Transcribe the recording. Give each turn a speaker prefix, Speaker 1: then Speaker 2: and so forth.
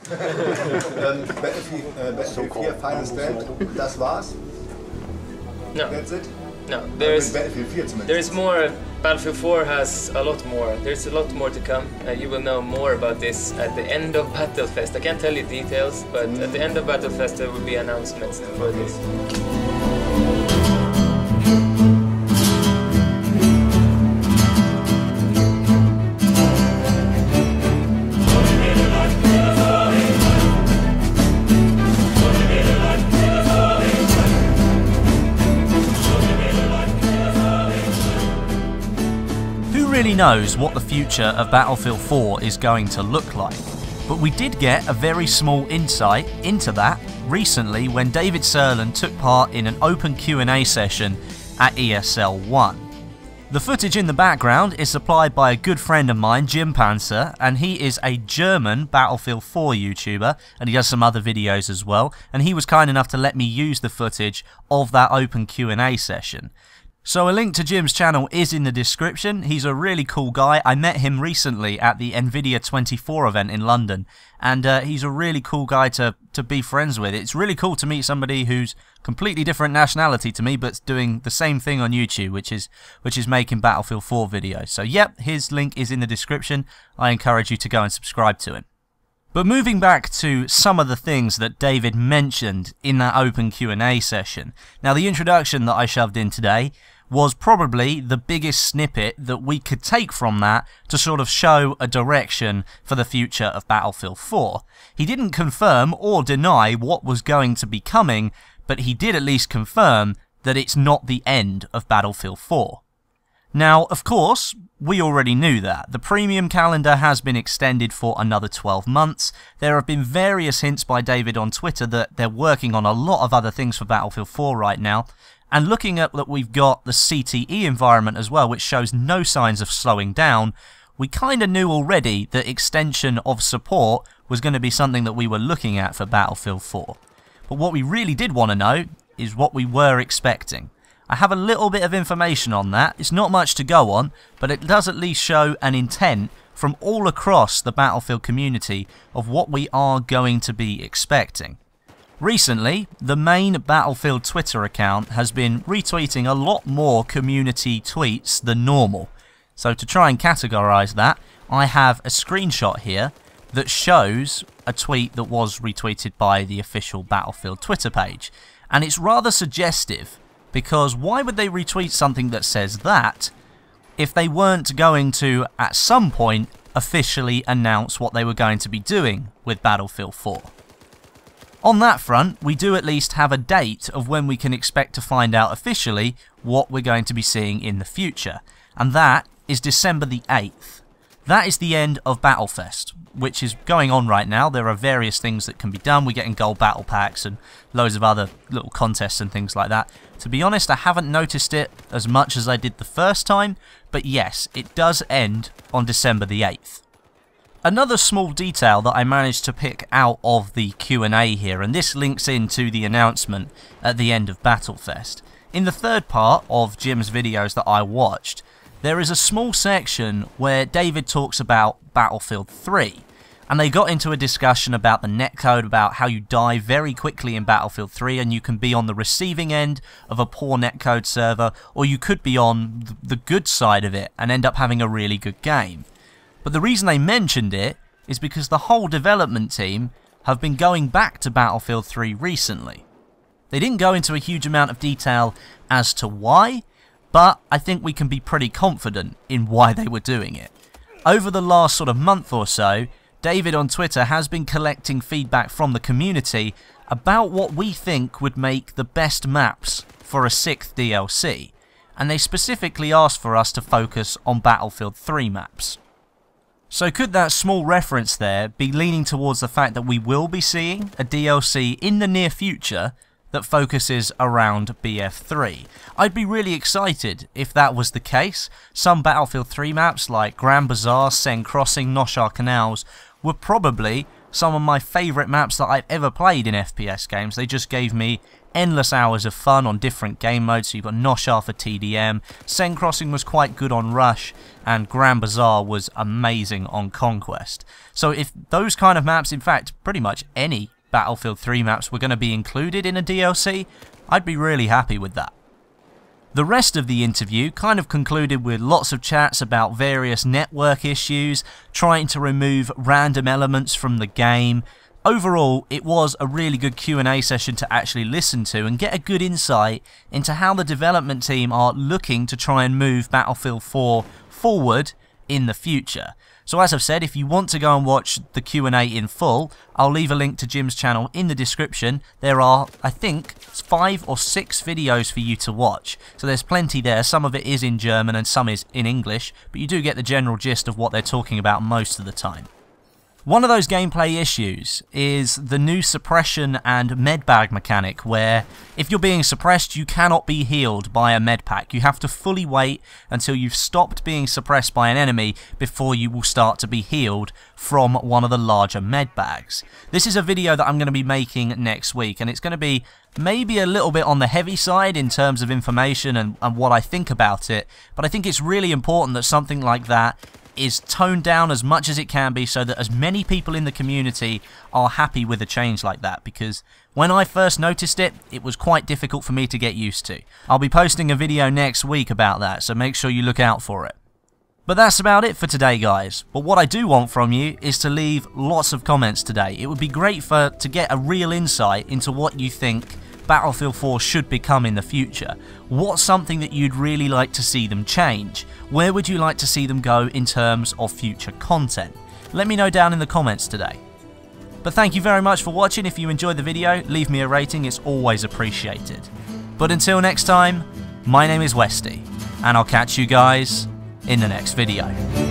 Speaker 1: Battlefield 4 Final Stand, das war's?
Speaker 2: No.
Speaker 1: That's it?
Speaker 2: No, there's
Speaker 1: Battlefield 4 zumindest.
Speaker 2: There's more. Battlefield 4 has a lot more. There's a lot more to come. You will know more about this at the end of Battlefest. I can't tell you details, but at the end of Battlefest there will be announcements for this.
Speaker 3: Really knows what the future of Battlefield 4 is going to look like, but we did get a very small insight into that recently when David Sirlin took part in an open Q&A session at ESL 1. The footage in the background is supplied by a good friend of mine, Jim Panzer, and he is a German Battlefield 4 YouTuber, and he does some other videos as well, and he was kind enough to let me use the footage of that open Q&A session. So a link to Jim's channel is in the description. He's a really cool guy. I met him recently at the NVIDIA 24 event in London, and he's a really cool guy to be friends with. It's really cool to meet somebody who's completely different nationality to me, but's doing the same thing on YouTube, which is making Battlefield 4 videos. So yep, his link is in the description. I encourage you to go and subscribe to him. But moving back to some of the things that David mentioned in that open Q&A session. Now, the introduction that I shoved in today was probably the biggest snippet that we could take from that to sort of show a direction for the future of Battlefield 4. He didn't confirm or deny what was going to be coming, but he did at least confirm that it's not the end of Battlefield 4. Now, of course, we already knew that. The premium calendar has been extended for another 12 months. There have been various hints by David on Twitter that they're working on a lot of other things for Battlefield 4 right now. And looking at that, we've got the CTE environment as well, which shows no signs of slowing down. We kind of knew already that extension of support was going to be something that we were looking at for Battlefield 4. But what we really did want to know is what we were expecting. I have a little bit of information on that. It's not much to go on, but it does at least show an intent from all across the Battlefield community of what we are going to be expecting. Recently, the main Battlefield Twitter account has been retweeting a lot more community tweets than normal. So to try and categorize that, I have a screenshot here that shows a tweet that was retweeted by the official Battlefield Twitter page. And it's rather suggestive, because why would they retweet something that says that if they weren't going to, at some point, officially announce what they were going to be doing with Battlefield 4? On that front, we do at least have a date of when we can expect to find out officially what we're going to be seeing in the future, and that is December the 8th. That is the end of Battlefest, which is going on right now. There are various things that can be done. We're getting gold battle packs and loads of other little contests and things like that. To be honest, I haven't noticed it as much as I did the first time, but yes, it does end on December the 8th. Another small detail that I managed to pick out of the Q&A here, and this links into the announcement at the end of Battlefest. In the third part of Jim's videos that I watched, there is a small section where David talks about Battlefield 3, and they got into a discussion about the netcode, about how you die very quickly in Battlefield 3 and you can be on the receiving end of a poor netcode server, or you could be on the good side of it and end up having a really good game. But the reason they mentioned it is because the whole development team have been going back to Battlefield 3 recently. They didn't go into a huge amount of detail as to why, but I think we can be pretty confident in why they were doing it. Over the last sort of month or so, David on Twitter has been collecting feedback from the community about what we think would make the best maps for a 6th DLC, and they specifically asked for us to focus on Battlefield 3 maps. So could that small reference there be leaning towards the fact that we will be seeing a DLC in the near future that focuses around BF3? I'd be really excited if that was the case. Some Battlefield 3 maps like Grand Bazaar, Sen Crossing, Noshar Canals were probably some of my favourite maps that I've ever played in FPS games. They just gave me endless hours of fun on different game modes. So you've got Noshar for TDM, Sen Crossing was quite good on Rush, and Grand Bazaar was amazing on Conquest. So if those kind of maps, in fact pretty much any Battlefield 3 maps, were going to be included in a DLC, I'd be really happy with that. The rest of the interview kind of concluded with lots of chats about various network issues, trying to remove random elements from the game. Overall, it was a really good Q&A session to actually listen to and get a good insight into how the development team are looking to try and move Battlefield 4 forward in the future. So as I've said, if you want to go and watch the Q&A in full, I'll leave a link to Jim's channel in the description. There are, I think, 5 or 6 videos for you to watch. So there's plenty there. Some of it is in German and some is in English, but you do get the general gist of what they're talking about most of the time. One of those gameplay issues is the new suppression and medbag mechanic, where if you're being suppressed you cannot be healed by a medpack. You have to fully wait until you've stopped being suppressed by an enemy before you will start to be healed from one of the larger medbags. This is a video that I'm going to be making next week, and it's going to be maybe a little bit on the heavy side in terms of information and what I think about it, but I think it's really important that something like that is toned down as much as it can be so that as many people in the community are happy with a change like that, because when I first noticed it, it was quite difficult for me to get used to. I'll be posting a video next week about that, so make sure you look out for it. But that's about it for today, guys. But what I do want from you is to leave lots of comments today. It would be great to get a real insight into what you think Battlefield 4 should become in the future. What's something that you'd really like to see them change? Where would you like to see them go in terms of future content? Let me know down in the comments today. But thank you very much for watching. If you enjoyed the video, leave me a rating, it's always appreciated. But until next time, my name is Westy, and I'll catch you guys in the next video.